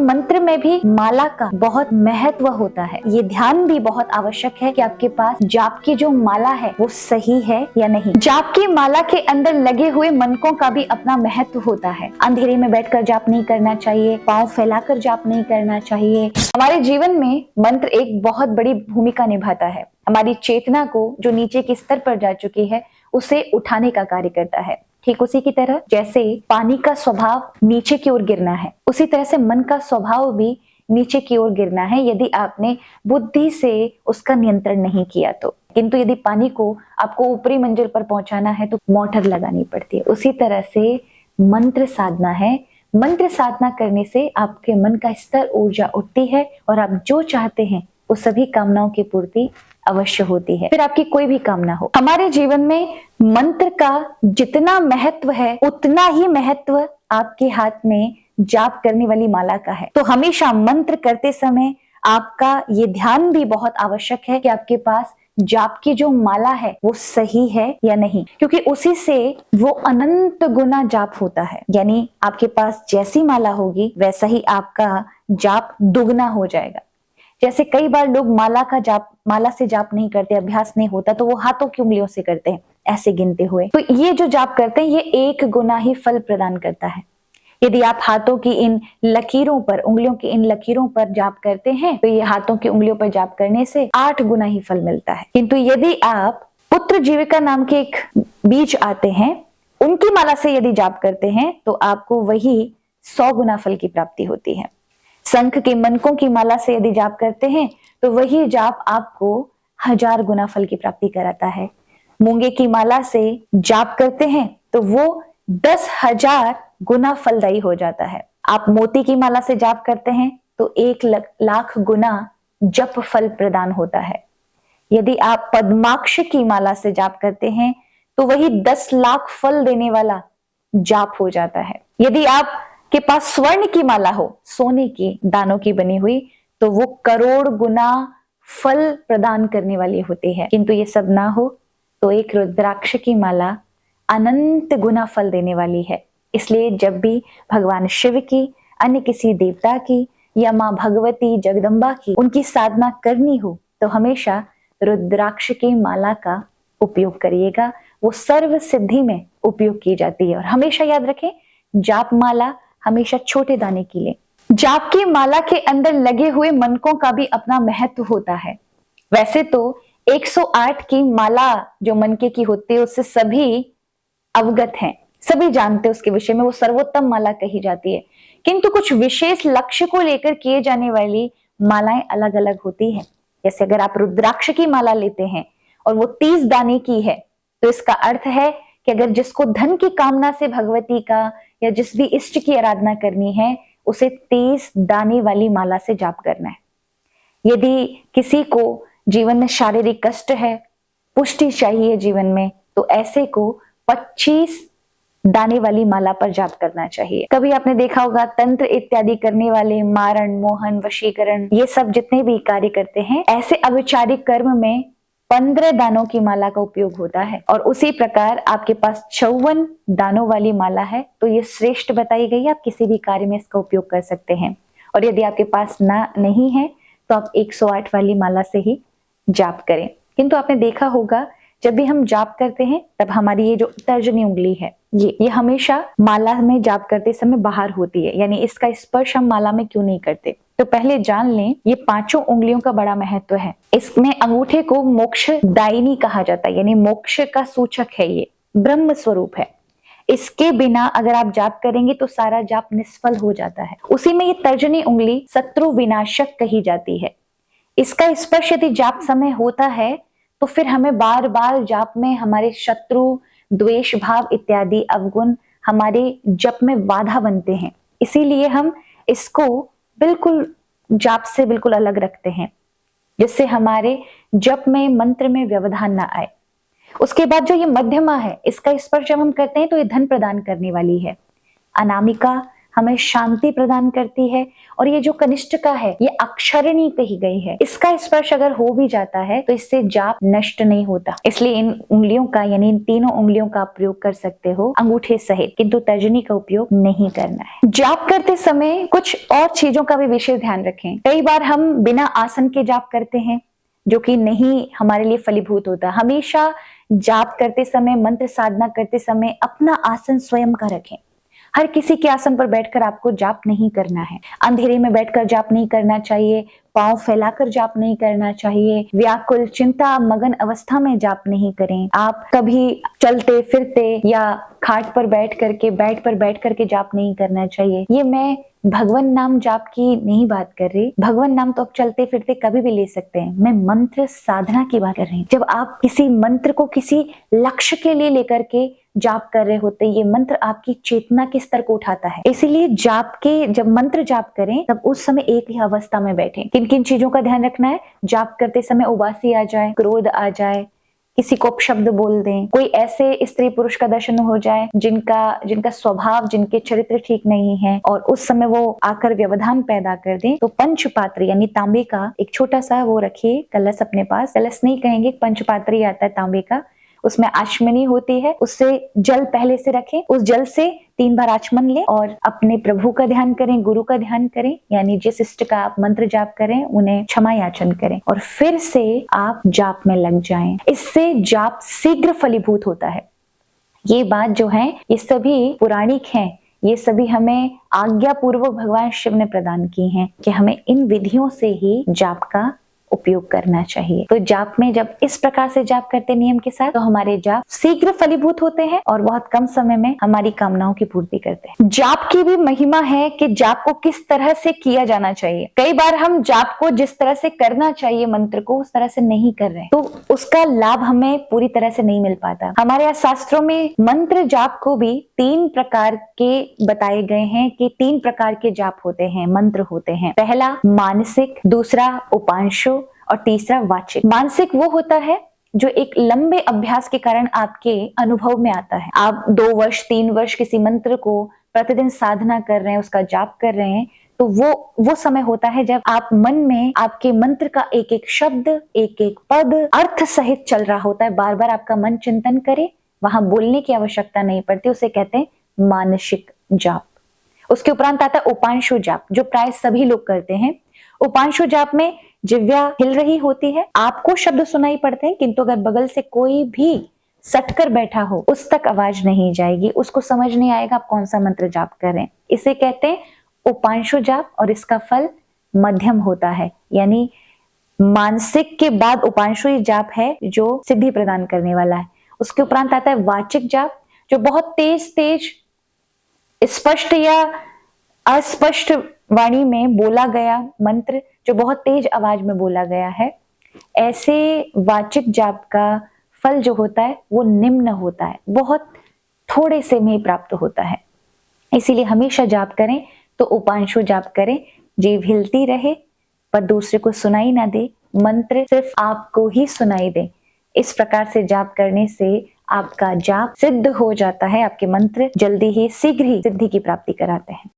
मंत्र में भी माला का बहुत महत्व होता है। ये ध्यान भी बहुत आवश्यक है कि आपके पास जाप की जो माला है वो सही है या नहीं। जाप की माला के अंदर लगे हुए मनकों का भी अपना महत्व होता है। अंधेरे में बैठकर जाप नहीं करना चाहिए, पांव फैलाकर जाप नहीं करना चाहिए। हमारे जीवन में मंत्र एक बहुत बड़ी भूमिका निभाता है। हमारी चेतना को जो नीचे के स्तर पर जा चुकी है उसे उठाने का कार्य करता है। ठीक उसी की तरह जैसे पानी का स्वभाव नीचे की ओर गिरना है, उसी तरह से मन का स्वभाव भी नीचे की ओर गिरना है यदि आपने बुद्धि से उसका नियंत्रण नहीं किया तो। किंतु यदि पानी को आपको ऊपरी मंजिल पर पहुंचाना है तो मोटर लगानी पड़ती है। उसी तरह से मंत्र साधना है। मंत्र साधना करने से आपके मन का स्तर, ऊर्जा उठती है और आप जो चाहते हैं वो सभी कामनाओं की पूर्ति अवश्य होती है, फिर आपकी कोई भी कामना हो। हमारे जीवन में मंत्र का जितना महत्व है उतना ही महत्व आपके हाथ में जाप करने वाली माला का है। तो हमेशा मंत्र करते समय आपका ये ध्यान भी बहुत आवश्यक है कि आपके पास जाप की जो माला है वो सही है या नहीं, क्योंकि उसी से वो अनंत गुना जाप होता है। यानी आपके पास जैसी माला होगी वैसा ही आपका जाप दुगना हो जाएगा। जैसे कई बार लोग माला से जाप नहीं करते, अभ्यास नहीं होता तो वो हाथों की उंगलियों से करते हैं, ऐसे गिनते हुए। तो ये जो जाप करते हैं ये एक गुना ही फल प्रदान करता है। यदि आप हाथों की इन लकीरों पर, उंगलियों की इन लकीरों पर जाप करते हैं तो ये हाथों की उंगलियों पर जाप करने से 8 गुना ही फल मिलता है। किंतु यदि आप पुत्र जीविका नाम के एक बीज आते हैं, उनकी माला से यदि जाप करते हैं तो आपको वही 100 गुना फल की प्राप्ति होती है। शंख के मनकों की माला से यदि जाप करते हैं तो वही जाप आपको 1000 गुना फल की प्राप्ति कराता है। मूंगे की माला से जाप करते हैं तो वो 10,000 गुना फलदायी हो जाता है। आप मोती की माला से जाप करते हैं तो 1,00,000 गुना जप फल प्रदान होता है। यदि आप पद्माक्ष की माला से जाप करते हैं तो वही 10 लाख फल देने वाला जाप हो जाता है। यदि आप के पास स्वर्ण की माला हो, सोने की दानों की बनी हुई, तो वो करोड़ गुना फल प्रदान करने वाली होती है। किंतु ये सब ना हो तो एक रुद्राक्ष की माला अनंत गुना फल देने वाली है। इसलिए जब भी भगवान शिव की, अन्य किसी देवता की या माँ भगवती जगदम्बा की उनकी साधना करनी हो तो हमेशा रुद्राक्ष की माला का उपयोग करिएगा। वो सर्व सिद्धि में उपयोग की जाती है। और हमेशा याद रखें, जाप माला हमेशा छोटे दाने की ले। जाप की माला के अंदर लगे हुए मनकों का भी अपना महत्व होता है। वैसे तो 108 की माला जो मनके की होती है उससे सभी अवगत हैं, सभी जानते हैं उसके विषय में, वो सर्वोत्तम माला कही जाती है। किंतु कुछ विशेष लक्ष्य को लेकर किए जाने वाली मालाएं अलग अलग होती हैं। जैसे अगर आप रुद्राक्ष की माला लेते हैं और वो 30 दाने की है तो इसका अर्थ है कि अगर जिसको धन की कामना से भगवती का या जिस भी इष्ट की आराधना करनी है उसे 30 दाने वाली माला से जाप करना है। यदि किसी को जीवन में शारीरिक कष्ट है, पुष्टि चाहिए जीवन में, तो ऐसे को 25 दाने वाली माला पर जाप करना चाहिए। कभी आपने देखा होगा तंत्र इत्यादि करने वाले, मारण, मोहन, वशीकरण, ये सब जितने भी कार्य करते हैं, ऐसे अविचारिक कर्म में 15 दानों की माला का उपयोग होता है। और उसी प्रकार आपके पास 54 दानों वाली माला है तो ये श्रेष्ठ बताई गई है, आप किसी भी कार्य में इसका उपयोग कर सकते हैं। और यदि आपके पास नहीं है तो आप 108 वाली माला से ही जाप करें। किंतु आपने देखा होगा जब भी हम जाप करते हैं तब हमारी ये जो तर्जनी उंगली है ये हमेशा माला में जाप करते समय बाहर होती है, यानी इसका स्पर्श हम माला में क्यों नहीं करते। तो पहले जान लें, ये 5 उंगलियों का बड़ा महत्व है। इसमें अंगूठे को मोक्ष दायिनी कहा जाता है, यानी मोक्ष का सूचक है, ये ब्रह्म स्वरूप है। इसके बिना अगर आप जाप करेंगे तो सारा जाप निष्फल हो जाता है। उसी में ये तर्जनी उंगली शत्रु विनाशक कही जाती है। इसका स्पर्श यदि जाप समय होता है तो फिर हमें बार बार जाप में हमारे शत्रु, द्वेष भाव इत्यादि अवगुण हमारे जप में बाधा बनते हैं। इसीलिए हम इसको बिल्कुल जाप से बिल्कुल अलग रखते हैं, जिससे हमारे जप में, मंत्र में व्यवधान ना आए। उसके बाद जो ये मध्यमा है, इसका स्पर्श जब हम करते हैं तो ये धन प्रदान करने वाली है। अनामिका हमें शांति प्रदान करती है। और ये जो कनिष्ठिका है ये अक्षरणी कही गई है, इसका स्पर्श अगर हो भी जाता है तो इससे जाप नष्ट नहीं होता। इसलिए इन उंगलियों का यानी इन तीनों उंगलियों का प्रयोग कर सकते हो अंगूठे सहित, किंतु तर्जनी का उपयोग नहीं करना है। जाप करते समय कुछ और चीजों का भी विशेष ध्यान रखें। कई बार हम बिना आसन के जाप करते हैं जो कि नहीं हमारे लिए फलीभूत होता। हमेशा जाप करते समय, मंत्र साधना करते समय अपना आसन स्वयं का रखें। हर किसी के आसन पर बैठकर आपको जाप नहीं करना है। अंधेरे में बैठकर जाप नहीं करना चाहिए, पांव फैलाकर जाप नहीं करना चाहिए, व्याकुल चिंता मगन अवस्था में जाप नहीं करें। आप कभी चलते फिरते या खाट पर बैठ करके, बेड पर बैठ करके जाप नहीं करना चाहिए। ये मैं भगवान नाम जाप की नहीं बात कर रही। भगवान नाम तो आप चलते फिरते कभी भी ले सकते हैं। मैं मंत्र साधना की बात कर रही हूँ। जब आप किसी मंत्र को किसी लक्ष्य के लिए लेकर के जाप कर रहे होते, ये मंत्र आपकी चेतना के स्तर को उठाता है। इसीलिए जाप के जब मंत्र जाप करें तब उस समय एक ही अवस्था में बैठें। किन किन चीजों का ध्यान रखना है? जाप करते समय उबासी आ जाए, क्रोध आ जाए, किसी को अपशब्द बोल दें, कोई ऐसे स्त्री पुरुष का दर्शन हो जाए जिनका स्वभाव, जिनके चरित्र ठीक नहीं है और उस समय वो आकर व्यवधान पैदा कर दें, तो पंचपात्र यानी तांबे का एक छोटा सा वो रखिए कलश अपने पास। कलश नहीं कहेंगे, पंचपात्री आता है तांबे का, उसमें आचमनी होती है, उससे जल पहले से रखें। उस जल से 3 बार आचमन लें और अपने प्रभु का ध्यान करें, गुरु का ध्यान करें, यानी जिस इष्ट का आप मंत्र जाप करें उन्हें क्षमा याचन करें और फिर से आप जाप में लग जाएं। इससे जाप शीघ्र फलीभूत होता है। ये बात जो है ये सभी पौराणिक हैं, ये सभी हमें आज्ञा पूर्वक भगवान शिव ने प्रदान की हैं कि हमें इन विधियों से ही जाप का उपयोग करना चाहिए। तो जाप में जब इस प्रकार से जाप करते नियम के साथ, तो हमारे जाप शीघ्र फलीभूत होते हैं और बहुत कम समय में हमारी कामनाओं की पूर्ति करते हैं। जाप की भी महिमा है कि जाप को किस तरह से किया जाना चाहिए। कई बार हम जाप को जिस तरह से करना चाहिए मंत्र को उस तरह से नहीं कर रहे, तो उसका लाभ हमें पूरी तरह से नहीं मिल पाता। हमारे यहाँ शास्त्रों में मंत्र जाप को भी 3 प्रकार के बताए गए हैं कि 3 प्रकार के जाप होते हैं, मंत्र होते हैं। पहला मानसिक, दूसरा उपांशु और तीसरा वाचिक। मानसिक वो होता है जो एक लंबे अभ्यास के कारण आपके अनुभव में आता है। आप 2 वर्ष 3 वर्ष किसी मंत्र को प्रतिदिन साधना कर रहे हैं, उसका जाप कर रहे हैं, तो वो समय होता है जब आप मन में आपके मंत्र का एक एक शब्द, एक एक पद अर्थ सहित चल रहा होता है। बार बार आपका मन चिंतन करे, वहां बोलने की आवश्यकता नहीं पड़ती, उसे कहते हैं मानसिक जाप। उसके उपरांत आता है उपांशु जाप, जो प्राय सभी लोग करते हैं। उपांशु जाप में जिह्वा हिल रही होती है, आपको शब्द सुनाई पड़ते हैं, किंतु अगर बगल से कोई भी सटकर बैठा हो उस तक आवाज नहीं जाएगी, उसको समझ नहीं आएगा आप कौन सा मंत्र जाप कर रहे हैं। इसे कहते हैं उपांशु जाप और इसका फल मध्यम होता है। यानी मानसिक के बाद उपांशु जाप है जो सिद्धि प्रदान करने वाला है। उसके उपरांत आता है वाचिक जाप, जो बहुत तेज तेज स्पष्ट या अस्पष्ट वाणी में बोला गया मंत्र, जो बहुत तेज आवाज में बोला गया है। ऐसे वाचिक जाप का फल जो होता है वो निम्न होता है, बहुत थोड़े से में प्राप्त होता है। इसीलिए हमेशा जाप करें तो उपांशु जाप करें, जीभ हिलती रहे पर दूसरे को सुनाई ना दे, मंत्र सिर्फ आपको ही सुनाई दे। इस प्रकार से जाप करने से आपका जाप सिद्ध हो जाता है, आपके मंत्र जल्दी ही शीघ्र ही सिद्धि की प्राप्ति कराते हैं।